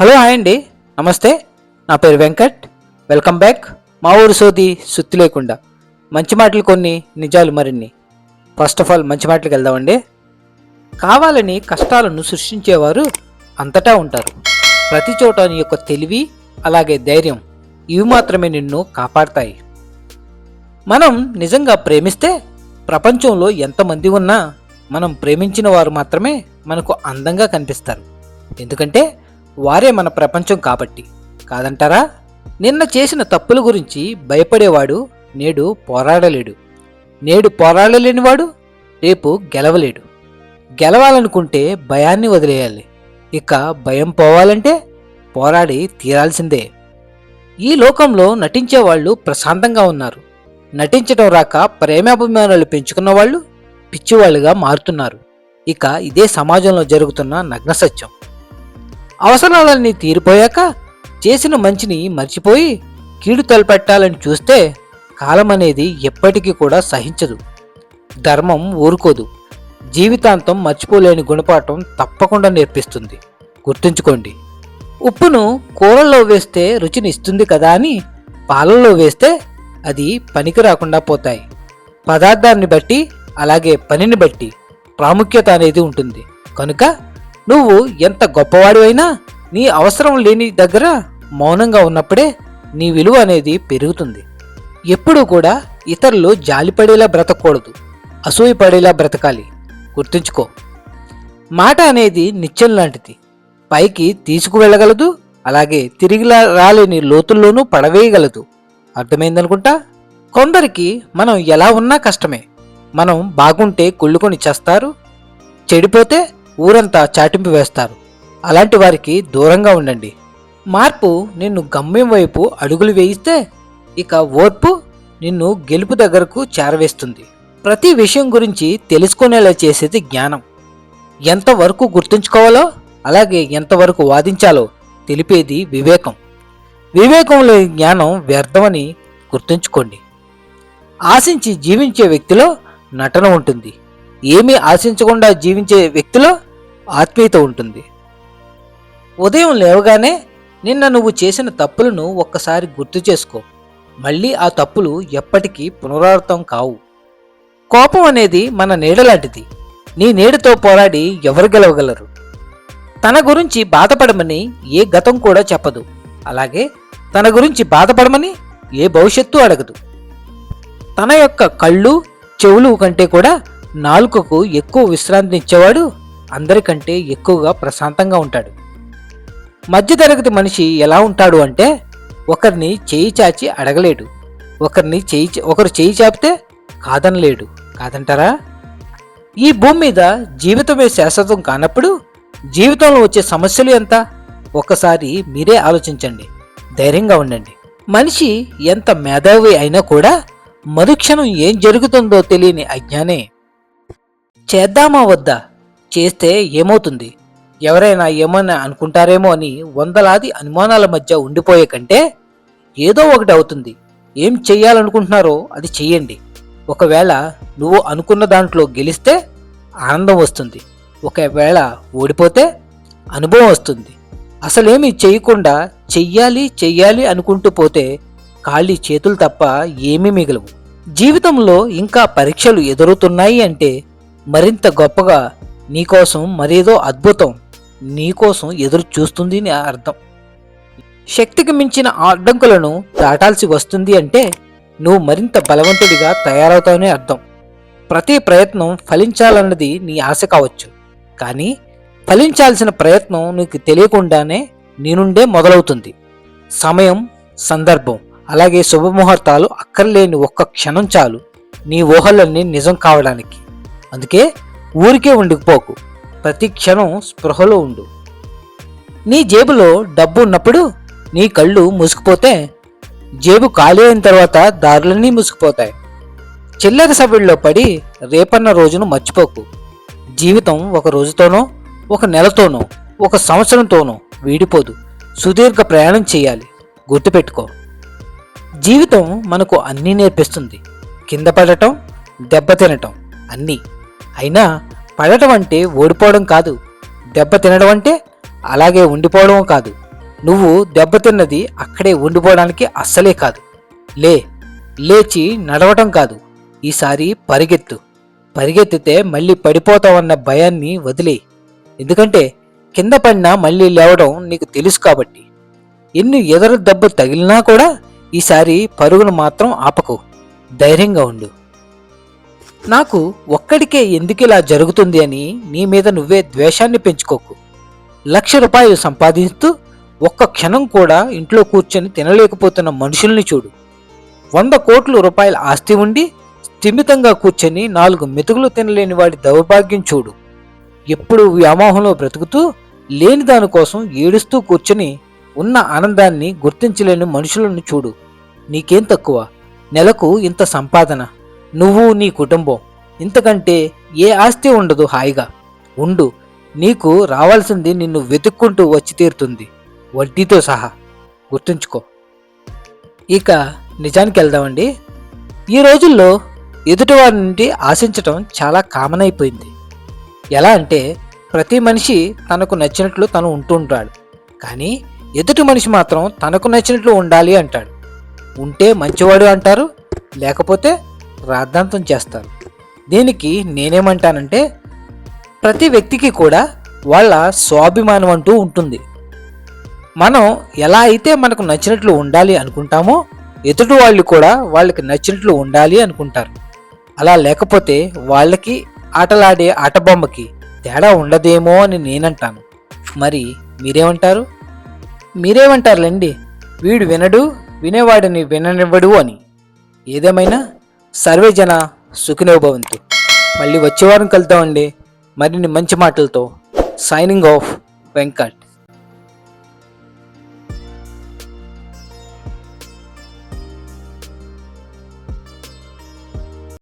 Hello hi అండి, నమస్తే. నా పేరు వెంకట్. Welcome back. మా ఊరు సోది సుత్తి లేకుండా మంచి మాటలు కొన్ని, నిజాలు మరిన్ని. ఫస్ట్ ఆఫ్ ఆల్ మంచి మాటలకు వెళ్దామండి. కావాలని కష్టాలను సృష్టించేవారు అంతటా ఉంటారు. ప్రతి చోట నీ యొక్క తెలివి అలాగే ధైర్యం ఇవి మాత్రమే నిన్ను కాపాడతాయి. మనం నిజంగా ప్రేమిస్తే ప్రపంచంలో ఎంతమంది ఉన్నా మనం ప్రేమించిన వారు మాత్రమే మనకు అందంగా కనిపిస్తారు. ఎందుకంటే వారే మన ప్రపంచం కాబట్టి. కాదంటారా? నిన్న చేసిన తప్పుల గురించి భయపడేవాడు నేడు పోరాడలేడు. నేడు పోరాడలేనివాడు రేపు గెలవలేడు. గెలవాలనుకుంటే భయాన్ని వదిలేయాలి. ఇక భయం పోవాలంటే పోరాడి తీరాల్సిందే. ఈ లోకంలో నటించేవాళ్ళు ప్రశాంతంగా ఉన్నారు. నటించడం రాక ప్రేమాభిమానాలు పెంచుకున్న వాళ్ళు పిచ్చివాళ్ళుగా మారుతున్నారు. ఇక ఇదే సమాజంలో జరుగుతున్న నగ్న సత్యం. అవసరాలన్నీ తీరిపోయాక చేసిన మంచిని మర్చిపోయి కీడు తలపెట్టాలని చూస్తే కాలం అనేది ఎప్పటికీ కూడా సహించదు. ధర్మం ఊరుకోదు. జీవితాంతం మర్చిపోలేని గుణపాఠం తప్పకుండా నేర్పిస్తుంది. గుర్తుంచుకోండి, ఉప్పును కూరల్లో వేస్తే రుచిని ఇస్తుంది కదా అని పాలల్లో వేస్తే అది పనికి రాకుండా పోతాయి. పదార్థాన్ని బట్టి అలాగే పనిని బట్టి ప్రాముఖ్యత అనేది ఉంటుంది. కనుక నువ్వు ఎంత గొప్పవాడివైనా నీ అవసరం లేని దగ్గర మౌనంగా ఉన్నప్పుడే నీ విలువ అనేది పెరుగుతుంది. ఎప్పుడూ కూడా ఇతరులు జాలిపడేలా బ్రతకూడదు, అసూయపడేలా బ్రతకాలి. గుర్తుంచుకో, మాట అనేది నిత్యం లాంటిది. పైకి తీసుకువెళ్ళగలదు, అలాగే తిరిగి రాలేని లోతుల్లోనూ పడవేయగలదు. అర్థమైందనుకుంటా. కొందరికి మనం ఎలా ఉన్నా కష్టమే. మనం బాగుంటే కుళ్ళుకొని చేస్తారు, చెడిపోతే ఊరంతా చాటింపు వేస్తారు. అలాంటి వారికి దూరంగా ఉండండి. మార్పు నిన్ను గమ్యం వైపు అడుగులు వేయిస్తే ఇక ఓర్పు నిన్ను గెలుపు దగ్గరకు చేరవేస్తుంది. ప్రతి విషయం గురించి తెలుసుకునేలా చేసేది జ్ఞానం. ఎంతవరకు గుర్తుంచుకోవాలో అలాగే ఎంతవరకు వాదించాలో తెలిపేది వివేకం. వివేకం లేని జ్ఞానం వ్యర్థమని గుర్తుంచుకోండి. ఆశించి జీవించే వ్యక్తిలో నటన ఉంటుంది. ఏమీ ఆశించకుండా జీవించే వ్యక్తిలో ఆత్మీయత ఉంటుంది. ఉదయం లేవగానే నిన్న నువ్వు చేసిన తప్పులను ఒక్కసారి గుర్తు చేసుకో. మళ్ళీ ఆ తప్పులు ఎప్పటికీ పునరావృతం కావు. కోపం అనేది మన నీడ లాంటిది. నీ నీడతో పోరాడి ఎవరు గెలవగలరు? తన గురించి బాధపడమని ఏ గతం కూడా చెప్పదు, అలాగే తన గురించి బాధపడమని ఏ భవిష్యత్తు అడగదు. తన యొక్క కళ్ళు చెవులు కంటే కూడా నాలుకకు ఎక్కువ విశ్రాంతినిచ్చేవాడు అందరికంటే ఎక్కువగా ప్రశాంతంగా ఉంటాడు. మధ్యతరగతి మనిషి ఎలా ఉంటాడు అంటే ఒకరిని చేయి చాచి అడగలేడు, ఒకరు చేయి చాపితే కాదనలేడు. కాదంటారా? ఈ భూమి మీద జీవితమే శాశ్వతం కానప్పుడు జీవితంలో వచ్చే సమస్యలు ఎంత? ఒక్కసారి మీరే ఆలోచించండి. ధైర్యంగా ఉండండి. మనిషి ఎంత మేధావి అయినా కూడా మరుక్షణం ఏం జరుగుతుందో తెలియని అజ్ఞానే. చేద్దామా వద్దా, చేస్తే ఏమవుతుంది, ఎవరైనా ఏమన్నా అనుకుంటారేమో అని వందలాది అనుమానాల మధ్య ఉండిపోయే కంటే ఏదో ఒకటి అవుతుంది. ఏం చెయ్యాలనుకుంటున్నారో అది చెయ్యండి. ఒకవేళ నువ్వు అనుకున్న దాంట్లో గెలిస్తే ఆనందం వస్తుంది, ఒకవేళ ఓడిపోతే అనుభవం వస్తుంది. అసలేమీ చెయ్యకుండా చెయ్యాలి అనుకుంటూ పోతే ఖాళీ చేతులు తప్ప ఏమీ మిగలవు. జీవితంలో ఇంకా పరీక్షలు ఎదురుతున్నాయి అంటే మరింత గొప్పగా నీకోసం మరేదో అద్భుతం నీకోసం ఎదురు చూస్తుంది అని అర్థం. శక్తికి మించిన అడ్డంకులను దాటాల్సి వస్తుంది అంటే నువ్వు మరింత బలవంతుడిగా తయారవుతావనే అర్థం. ప్రతి ప్రయత్నం ఫలించాలన్నది నీ ఆశ కావచ్చు, కానీ ఫలించాల్సిన ప్రయత్నం నీకు తెలియకుండానే నీ నుండే మొదలవుతుంది. సమయం, సందర్భం అలాగే శుభముహూర్తాలు అక్కర్లేని ఒక్క క్షణం చాలు నీ ఊహలన్నీ నిజం కావడానికి. అందుకే ఊరికే ఉండిపోకు, ప్రతి క్షణం స్పృహలో ఉండు. నీ జేబులో డబ్బు ఉన్నప్పుడు నీ కళ్ళు మూసుకుపోతే జేబు ఖాళీ అయిన తర్వాత దారులన్నీ మూసుకుపోతాయి. చిల్లర సభ్యుల్లో పడి రేపన్న రోజును మర్చిపోకు. జీవితం ఒక రోజుతోనో, ఒక నెలతోనో, ఒక సంవత్సరంతోనో వీడిపోదు. సుదీర్ఘ ప్రయాణం చేయాలి. గుర్తుపెట్టుకో, జీవితం మనకు అన్నీ నేర్పిస్తుంది. కింద పడటం, దెబ్బతినటం అన్నీ. అయినా పడటం అంటే ఓడిపోవడం కాదు, దెబ్బ తినడం అంటే అలాగే ఉండిపోవడం కాదు. నువ్వు దెబ్బతిన్నది అక్కడే ఉండిపోవడానికి అస్సలే కాదు. లే, లేచి నడవటం కాదు, ఈసారి పరిగెత్తు. పరిగెత్తితే మళ్ళీ పడిపోతావన్న భయాన్ని వదిలే. ఎందుకంటే కింద పడినా మళ్ళీ లేవడం నీకు తెలుసు కాబట్టి. ఎన్ని ఎదురు దెబ్బ తగిలినా కూడా ఈసారి పరుగును మాత్రం ఆపకు. ధైర్యంగా ఉండు. నాకు ఒక్కడికే ఎందుకిలా జరుగుతుంది అని నీ మీద నువ్వే ద్వేషాన్ని పెంచుకోకు. 1,00,000 రూపాయలు సంపాదిస్తూ ఒక్క క్షణం కూడా ఇంట్లో కూర్చొని తినలేకపోతున్న మనుషుల్ని చూడు. 100 కోట్ల రూపాయల ఆస్తి ఉండి స్థిమితంగా కూర్చొని 4 మెతుకులు తినలేని వాడి దౌర్భాగ్యం చూడు. ఎప్పుడు వ్యామోహంలో బ్రతుకుతూ లేని దానికోసం ఏడుస్తూ కూర్చొని ఉన్న ఆనందాన్ని గుర్తించలేని మనుషులను చూడు. నీకేం తక్కువ? నెలకు ఇంత సంపాదన, నువ్వు నీ కుటుంబం, ఇంతకంటే ఏ ఆస్తి ఉండదు. హాయిగా ఉండు. నీకు రావాల్సింది నిన్ను వెతుక్కుంటూ వచ్చి తీరుతుంది, వడ్డీతో సహా. గుర్తుంచుకో. ఇక నిజానికి వెళ్దామండి. ఈ రోజుల్లో ఎదుటివారి నుండి ఆశించటం చాలా కామన్ అయిపోయింది. ఎలా అంటే ప్రతి మనిషి తనకు నచ్చినట్లు తను ఉంటుంటాడు, కానీ ఎదుటి మనిషి మాత్రం తనకు నచ్చినట్లు ఉండాలి అంటాడు. ఉంటే మంచివాడు అంటారు, లేకపోతే రాద్ధాంతం చేస్తారు. దీనికి నేనేమంటానంటే, ప్రతి వ్యక్తికి కూడా వాళ్ళ స్వాభిమానం అంటూ ఉంటుంది. మనం ఎలా అయితే మనకు నచ్చినట్లు ఉండాలి అనుకుంటామో ఎదుటి వాళ్ళు కూడా వాళ్ళకి నచ్చినట్లు ఉండాలి అనుకుంటారు. అలా లేకపోతే వాళ్ళకి ఆటలాడే ఆటబొమ్మకి తేడా ఉండదేమో అని నేనంటాను. మరి మీరేమంటారు? మీరేమంటారులేండి. వీడు వినడు, వినేవాడిని విననివ్వడు అని. ఏదేమైనా సర్వే జన సుఖినో భవంతు. మళ్ళీ వచ్చే వారం కలుద్దామండి మరిన్ని మంచి మాటలతో. Signing off, Venkat.